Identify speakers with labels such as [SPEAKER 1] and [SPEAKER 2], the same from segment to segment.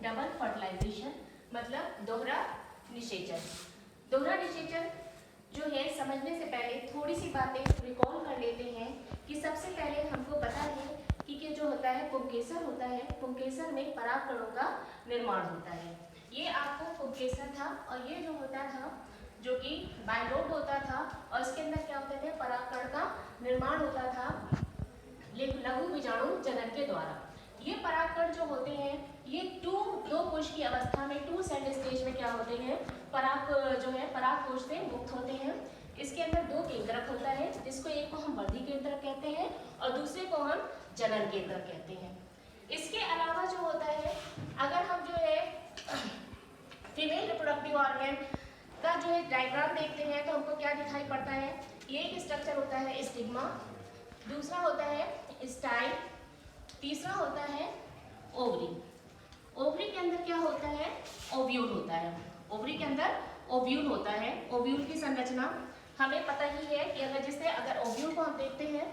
[SPEAKER 1] Double fertilisation मतलब दोहरा निषेचन। दोहरा निषेचन जो है समझने से पहले थोड़ी सी बातें रिकॉल कर लेते हैं कि सबसे पहले हमको पता है कि जो होता है पुंकेसर होता है, पुंकेसर में परागकणों का निर्माण होता है। ये आपको पुंकेसर था और ये जो होता था जो कि बाइलोड होता था और इसके अंदर क्या होते थे परागकण का निर्माण होता था लघु बीजाणु जनन के द्वारा। ये परागकण जो होते हैं ये दो कोश की अवस्था में टू सेल स्टेज में क्या होते हैं पराग कोश से मुक्त होते हैं। इसके अंदर दो केंद्रक होता है जिसको एक को हम वर्धी केंद्रक कहते हैं और दूसरे को हम जनन केंद्रक कहते हैं। इसके अलावा जो होता है अगर हम जो है फीमेल रिप्रोडक्टिव ऑर्गन का जो है डायग्राम देखते हैं तो हमको क्या दिखाई पड़ता है, ये एक स्ट्रक्चर होता है स्टिग्मा, दूसरा होता है स्टाइल, तीसरा होता है ओवरी। ओवरी के अंदर क्या होता है ओव्यूल होता है। ओवरी के अंदर ओव्यूल होता है। ओव्यूल की संरचना हमें पता ही है कि अगर ओव्यूल को हम देखते हैं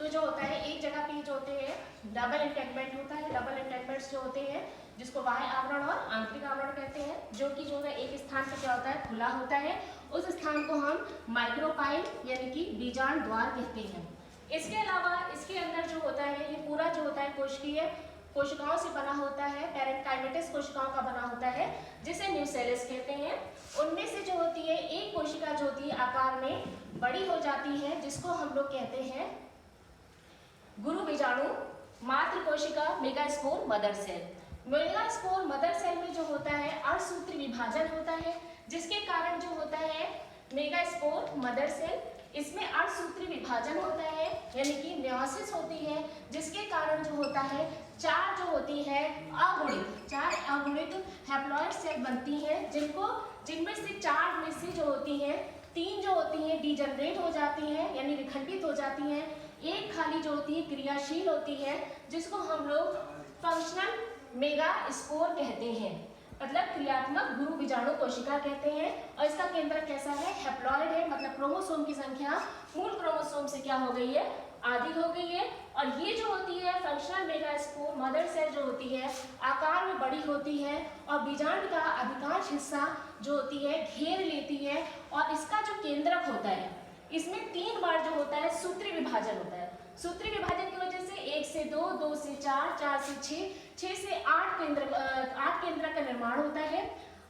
[SPEAKER 1] तो जो होता है एक जगह पे जो होते हैं डबल एंटेगमेंट होता है। डबल एंटेगमेंट्स जो होते हैं जिसको बाह्य आवरण और आंतरिक आवरण कहते हैं, जो कि जो है एक स्थान पे क्या होता है खुला होता है, उस स्थान को हम माइक्रोपाइल यानी कि बीजांड द्वार कहते हैं। इसके अलावा इसके अंदर जो होता है ये पूरा जो होता है कोशिकीय कोशिकाओं से बना होता है, पैरेन्काइमेटस कोशिकाओं का बना होता है जिसे न्यूसेलस कहते हैं। उनमें से जो होती है एक कोशिका जो होती है आकार में बड़ी हो जाती है जिसको हम लोग कहते हैं गुरु बीजाणु मातृ कोशिका megaspore mother cell. Megaspore mother cell में जो होता है अर्धसूत्री विभाजन होता है जिसके कारण जो होता है मेगास्पोर मदर सेल इसमें अर्धसूत्री विभाजन होता है यानी कि मेयोसिस होती है जिसके कारण जो होता है चार अगुणित हैप्लॉइड सेल बनती हैं जिनमें से चार में से जो होती हैं तीन जो होती हैं डिजनरेट हो जाती हैं यानी विखंडित हो जाती हैं, एक खाली जो होती है क्रियाशील होती है जिसको हम लोग फंक्शनल मेगास्पोर कहते हैं, मतलब क्रियात्मक गुरु बीजाणु कोशिका कहते हैं। और इसका केंद्र कैसा है हैप्लॉइड है, मतलब क्रोमोसोम की संख्या मूल क्रोमोसोम से क्या हो गई है आधी हो गई है। और ये जो होती है फंक्शनल मेगास्पोर मदर सेल जो होती है आकार में बड़ी होती है और बीजांड का अधिकांश हिस्सा जो होती है घेर लेती है और इसका जो केंद्रक होता है इसमें 3 बार जो होता है सूत्री विभाजन होता है। सूत्री विभाजन की वजह से 1 से 2, 2 से 4, 4 से 6, 6 से 8 केंद्रक का निर्माण होता है।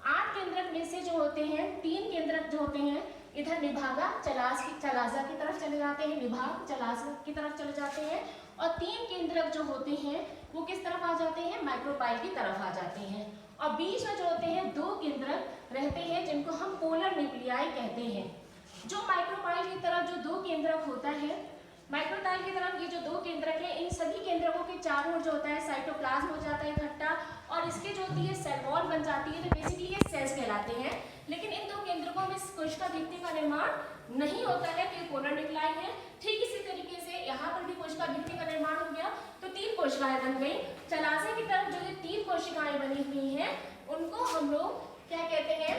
[SPEAKER 1] 8 केंद्रक में से जो होते हैं 3 केंद्रक जो होते हैं इधर निभागा चलाजा की तरफ चले जाते हैं, निभाग चलाजा की तरफ चले जाते हैं और 3 केंद्रक जो होते हैं वो किस तरफ आ जाते हैं माइक्रोपाइल की तरफ आ जाते हैं। और बीच में जो होते हैं 2 केंद्रक रहते हैं जिनको हम पोलर न्यूक्लियाई कहते हैं। जो माइक्रोपाइल की तरफ जो 2 केंद्रक होता है, माइक्रोपाइल की तरफ ये जो 2 केंद्रक है इन सभी केंद्रकों के चारों ओर जो होता है साइटोप्लाज्म हो जाता है इकट्ठा और इसके जो होती है सेल वॉल बन जाती है, तो बेसिकली ये सेल्स कहलाते हैं। लेकिन इन 2 केंद्रकों में कोशिका भित्ति का निर्माण नहीं होता है, तो ये पोलर न्यूक्लियाई है। ठीक इसी तरीके से यहाँ पर भी कोशिका भित्ति का निर्माण हो गया तो 3 कोशिकाएं बन गई। चलाजे की तरफ जो ये 3 कोशिकाएं बनी हुई हैं उनको हम लोग क्या कहते हैं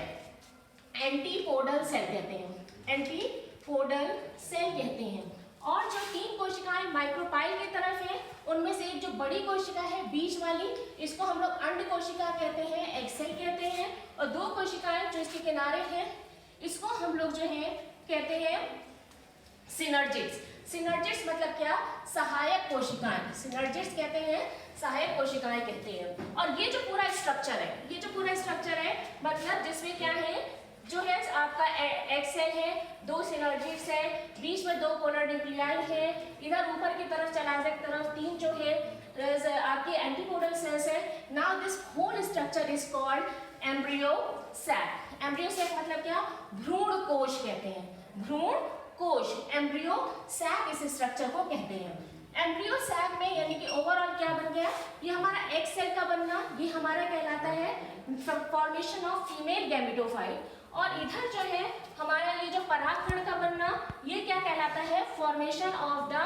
[SPEAKER 1] एंटीपोडल सेल कहते हैं, एंटीपोडल सेल कहते हैं। और जो 3 कोशिकाएं माइक्रोपाइल की तरफ है उनमें से एक जो बड़ी कोशिका है बीच वाली इसको हम लोग अंड कोशिका कहते हैं, एग सेल कहते हैं। और 2 कोशिकाएं जो इसके किनारे हैं इसको हम लोग जो है कहते हैं सिनर्जिड्स। सिनर्जिड्स मतलब क्या सहायक कोशिकाएं, सिनर्जिड्स कहते हैं सहायक कोशिकाएं कहते हैं। और ये जो पूरा स्ट्रक्चर है मतलब जिसमें क्या है जो है आपका एग सेल है, 2 सिनर्जिड्स है, बीच में 2 पोलर न्यूक्लियाई है, इधर ऊपर की तरफ चलाजे की तरफ 3 जो है आपके एंटीपोडल सेल्स है। Now this whole structure is called embryo sac. Embryo sac मतलब क्या भ्रूण कोश कहते हैं, भ्रूण कोश एम्ब्रियो सैक इस स्ट्रक्चर को कहते हैं। एम्ब्रियो सैक में यानी कि ओवरऑल क्या बन गया ये हमारा एग सेल का बनना, ये हमारा कहलाता है फॉर्मेशन ऑफ फीमेल गैमेटोफाइट। और इधर जो है हमारा ये जो परागकण का बनना ये क्या कहलाता है formation of the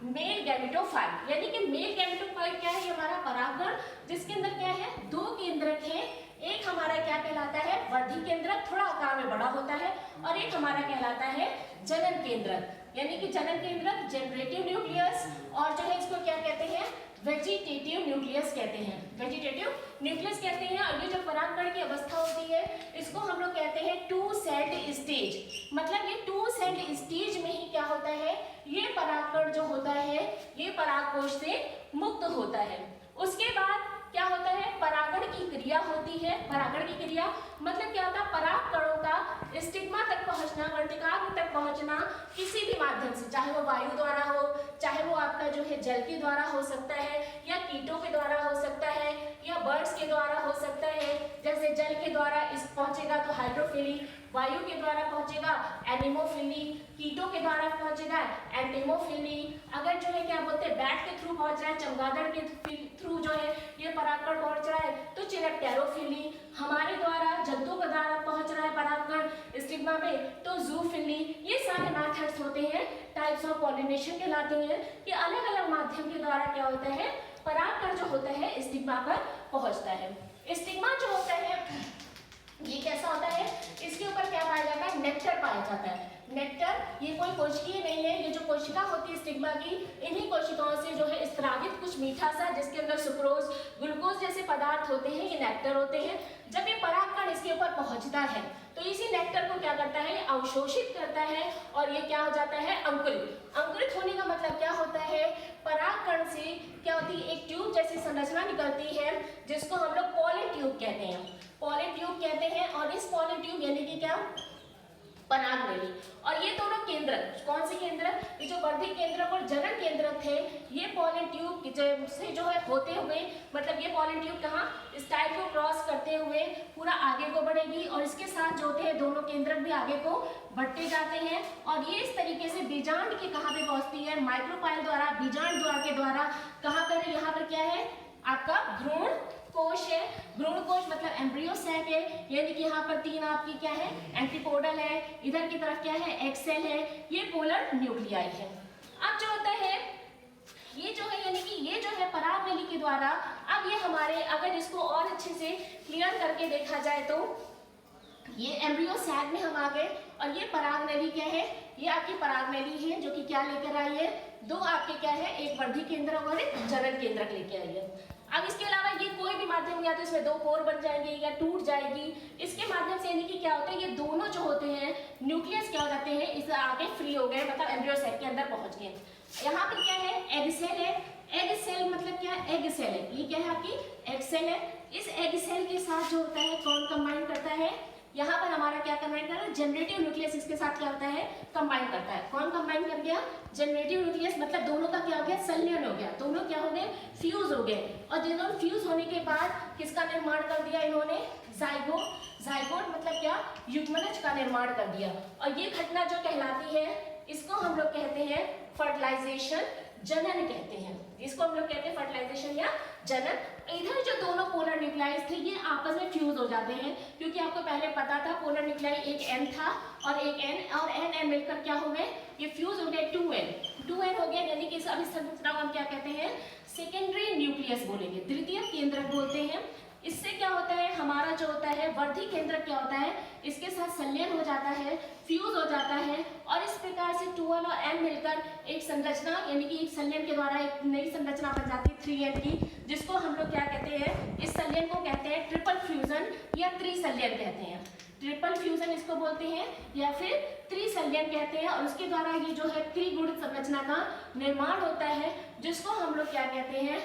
[SPEAKER 1] male gametophyte. यानी कि मेल गैमेटोफाइट क्या है ये हमारा परागकण जिसके अंदर क्या है 2 केंद्रक है, एक हमारा क्या कहलाता है वर्धी केंद्रक थोड़ा आकार में बड़ा होता है और एक हमारा कहलाता है जनन केंद्रक। यानी कि जनन केंद्रक जनरेटिव न्यूक्लियस, और जो है इसको क्या कहते हैं, वेजिटेटिव न्यूक्लियस कहते हैं, वेजिटेटिव न्यूक्लियस कहते हैं। और ये जो परागकण की अवस्था होती है इसको हम लोग कहते हैं टू सेल्ड स्टेज। मतलब ये टू सेल्ड स्टेज में ही क्या होता है, ये परागकण जो होता है ये परागकोश से मुक्त होता है। उसके बाद क्या होता है, परागण की क्रिया होती है। परागण की क्रिया मतलब क्या होता है, परागकणों का स्टिग्मा तक पहुंचना, वर्तिकाग्र तक पहुंचना किसी भी माध्यम से, चाहे वो वायु द्वारा हो, चाहे वो आपका जो है जल के द्वारा हो सकता है, या कीटों के द्वारा हो सकता है, या बर्ड्स के द्वारा हो सकता है। जैसे जल के द्वारा इस पहुंचेगा तो हाइड्रोफिली, वायु के द्वारा पहुंचेगा एनिमोफिली, कीटों के द्वारा पहुंचेगा एंटीमोफिली। अगर जो है क्या बोलते हैं बैट के थ्रू पहुंच रहा है, चमगादड़ के थ्रू जो है ये परागकण पहुंच रहा है तो चिरैप्टेरोफिली। हमारे द्वारा जंतुओं के द्वारा पहुंच रहा है परागकण स्टिग्मा में तो जूफिली। ये सारे मेथड्स होते हैं, टाइप्स ऑफ पॉलिनेशन कहलाते हैं कि अलग अलग माध्यम के द्वारा क्या होता है, परागकण जो होता है स्टिग्मा पर पहुंचता है। स्टिग्मा जो होता है ये कैसा होता है, इसके ऊपर क्या पाया जाता है, नेक्टर पाया जाता है। नेक्टर ये कोई कोशिकीय नहीं है, ये जो कोशिका होती है स्टिग्मा की, इन्हीं कोशिकाओं से जो है स्त्रावित कुछ मीठा सा जिसके अंदर सुक्रोज, ग्लूकोज जैसे पदार्थ होते हैं, ये नेक्टर होते हैं। जब ये परागकण इसके ऊपर पहुंचता है तो इसी नेक्टर को क्या करता है, अवशोषित करता है और ये क्या हो जाता है, अंकुरित। अंकुरित होने का मतलब क्या होता है, परागकण से क्या होती है, एक ट्यूब जैसी संरचना निकलती है जिसको हम लोग पॉलन ट्यूब कहते हैं, पॉलन ट्यूब कहते हैं। और इस पॉलन ट्यूब यानी कि क्या, परागनली। और ये दोनों केंद्रक, कौन से केंद्रक, ये जो वर्धिक केंद्रक और जनन केंद्रक थे, ये पॉलन ट्यूब से जो है होते हुए, मतलब ये पॉलन ट्यूब कहाँ, स्टाइल को क्रॉस करते हुए पूरा आगे को बढ़ेगी और इसके साथ जो होते हैं दोनों केंद्रक भी आगे को बढ़ते जाते हैं। और ये इस तरीके से बीजांड के कहाँ पे पहुंचती है, माइक्रोपाइल द्वारा, बीजांड द्वार के द्वारा कहाँ पर, यहाँ पर क्या है आपका भ्रूण कोश है। भ्रूण कोश मतलब एम्ब्रियो सैक है, यानी कि यहाँ पर तीन आपकी क्या है, एंटीपोडल है, इधर की तरफ क्या है, एक्स सेल है, ये पोलर न्यूक्लियाई है। अब जो होता है ये जो है, यानी कि ये जो है परागनली के द्वारा, अब ये हमारे, अगर इसको और अच्छे से क्लियर करके देखा जाए तो ये एम्ब्रियो सैक में हम आ गए और ये परागनली क्या है, ये आपकी परागनली है जो कि क्या लेकर आई है, दो आपके क्या है, एक वर्धिक केंद्रक और एक जनन केंद्रक लेके आई है। अब इसके अलावा ये कोई भी माध्यम, या तो इसमें दो पोर बन जाएंगे या टूट जाएगी, इसके माध्यम से यानी कि क्या होता है, ये दोनों जो होते हैं न्यूक्लियस क्या हो जाते हैं, इससे आगे फ्री हो गए, मतलब एम्ब्रियो सेल के अंदर पहुंच गए। यहाँ पर क्या है, एग सेल है। एग सेल मतलब क्या, एग सेल है, ये क्या है आपकी एग सेल है। इस एग सेल के साथ जो होता है कौन कंबाइन करता है, यहाँ पर हमारा क्या कंबाइन कर रहा है, जनरेटिव न्यूक्लियस इसके साथ क्या होता है, कंबाइन करता है। कौन कंबाइन कर गया, जनरेटिव न्यूक्लियस, मतलब दोनों का क्या हो गया, संलयन हो गया, दोनों क्या हो गए, फ्यूज हो गए। और दोनों फ्यूज होने के बाद किसका निर्माण कर दिया इन्होंने, जाइगोट। जाइगोट मतलब क्या, युग्मनज का निर्माण कर दिया। और ये घटना जो कहलाती है इसको हम लोग कहते हैं फर्टिलाइजेशन, जनन कहते हैं, इसको हम लोग कहते हैं फर्टिलाइजेशन या जनन। इधर जो दोनों पोलर न्यूक्लियाइज थे ये आपस में फ्यूज हो जाते हैं, क्योंकि आपको पहले पता था पोलर न्यूक्लियाई एक N था और एक N, और N मिलकर क्या हो गए, ये फ्यूज हो गए 2N हो गया, यानी कि इस संरचना को हम क्या कहते हैं, सेकेंडरी न्यूक्लियस बोलेंगे, द्वितीय केंद्रक बोलते हैं। इससे क्या होता है, हमारा जो होता है वर्धिक केंद्रक क्या होता है, इसके साथ संलयन हो जाता है, फ्यूज हो जाता है, और इस प्रकार से 2N और N मिलकर एक संरचना, यानी कि एक संलयन के द्वारा एक नई संरचना बन जाती है 3N की, जिसको हम लोग क्या कहते हैं, इस संलयन को कहते हैं ट्रिपल फ्यूजन या त्रिसंलयन कहते हैं। ट्रिपल फ्यूजन इसको बोलते हैं या फिर त्रिसंलयन कहते हैं। और उसके द्वारा ये जो है त्रिगुणित संरचना का निर्माण होता है, जिसको हम लोग क्या कहते हैं,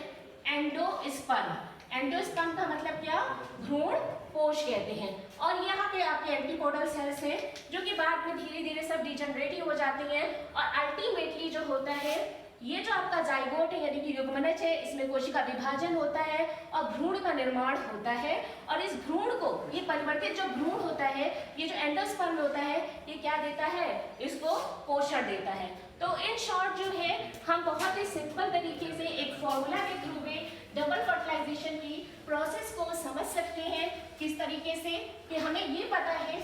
[SPEAKER 1] एंडोस्पर्म। एंडोस्पर्म का मतलब क्या, भ्रूण कोश कहते हैं। और यहाँ पे आपके एंटीपोडल सेल्स हैं जो कि बाद में धीरे धीरे सब डिजनरेटिव हो जाती हैं, और अल्टीमेटली जो होता है ये जो आपका जाइगोट है यानी कि युग्मनज है, इसमें कोशिका विभाजन होता है और भ्रूण का निर्माण होता है। और इस भ्रूण को, ये परिवर्तित जो भ्रूण होता है, ये जो एंडोस्पर्म होता है, ये क्या देता है, इसको पोषण देता है। तो इन शॉर्ट जो है हम बहुत ही सिंपल तरीके से एक फॉर्मूला के थ्रू में डबल फर्टिलाइजेशन की प्रोसेस को समझ सकते हैं, किस तरीके से कि हमें ये पता है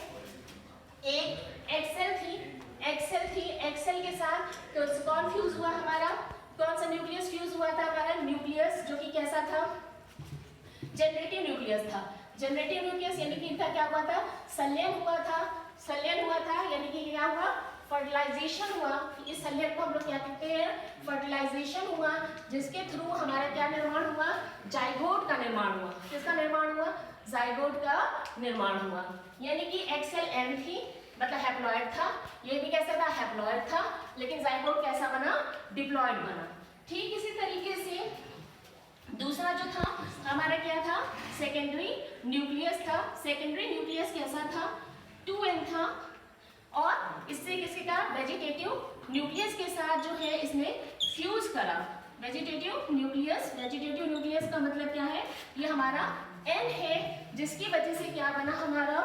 [SPEAKER 1] एक एक्सेल के साथ तो कौन फ्यूज हुआ हमारा, कौन सा न्यूक्लियस फ्यूज हुआ था हमारा, न्यूक्लियस जो कि कैसा था, जनरेटिव न्यूक्लियस था। जनरेटिव न्यूक्लियस यानी कि इनका क्या हुआ था, संलयन हुआ था, यानी कि क्या हुआ, फर्टिलाइजेशन हुआ, इस संलयन को हम लोग क्या कहते हैं, फर्टिलाइजेशन हुआ, जिसके थ्रू हमारा क्या निर्माण हुआ, जाइगोट का निर्माण हुआ। किसका निर्माण हुआ, जाइगोट का निर्माण हुआ। यानी कि XLM थी, मतलब हैप्लॉइड था, ये भी कैसा था, हैप्लॉइड था, लेकिन जाइगोट कैसा बना, डिप्लॉइड बना। ठीक इसी तरीके से दूसरा जो था हमारा क्या था, सेकेंडरी न्यूक्लियस था। सेकेंडरी न्यूक्लियस कैसा था, 2n था, और इससे किसके का, वेजिटेटिव न्यूक्लियस के साथ जो है इसने फ्यूज करा। वेजिटेटिव न्यूक्लियस का मतलब क्या है, ये हमारा N है, जिसकी वजह से क्या बना हमारा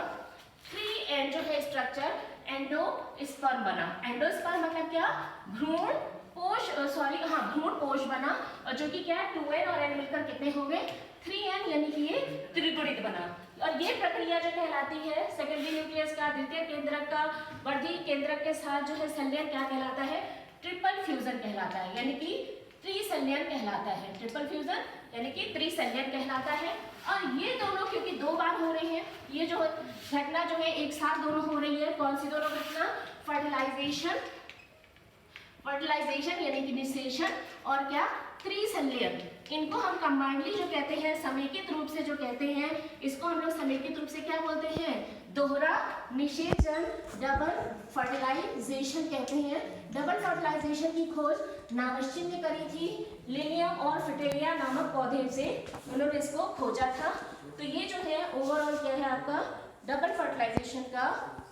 [SPEAKER 1] 3N जो है स्ट्रक्चर, एंडोस्पर्म बना। एंडोस्पर्म मतलब क्या, भ्रूण कोश बना, और जो कि क्या है 2n और n मिलकर कितने हो गए, 3n, यानी कि ये त्रिगुणित बना। और ये प्रक्रिया जो कहलाती है सेकेंडरी न्यूक्लियस का द्वितीय केंद्रक का वर्धी केंद्रक के साथ जो है संलयन क्या कहलाता है, ट्रिपल फ्यूजन कहलाता है, यानी कि त्रिसंलयन कहलाता है। ट्रिपल फ्यूजन यानी कि त्रिसंलयन कहलाता है। और ये दोनों क्योंकि 2 बार हो रहे हैं, ये जो घटना जो है एक साथ दोनों हो रही है। कौन सी दोनों घटना, फर्टिलाइजेशन यानी कि निषेचन, और क्या, त्रिसंलयन। इनको हम कंबाइंडली जो कहते हैं, समेकित रूप से जो कहते हैं, इसको हम लोग समेकित रूप से क्या बोलते हैं, दोहरा निषेचन, डबल फर्टिलाइजेशन कहते हैं। डबल फर्टिलाइजेशन की खोज नामश्चिन ने करी थी, लिलियम और फिटेलिया नामक पौधे से उन्होंने इसको खोजा था। तो ये जो है ओवरऑल क्या है आपका डबल फर्टिलाइजेशन का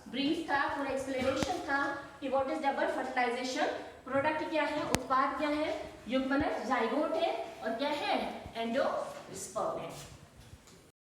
[SPEAKER 1] ब्रीफ था, पूरा एक्सप्लेनेशन था कि what is double fertilization. Product क्या है, उत्पाद क्या है, युग्मनज जाइगोट है, और क्या है, एंडोस्पर्म है।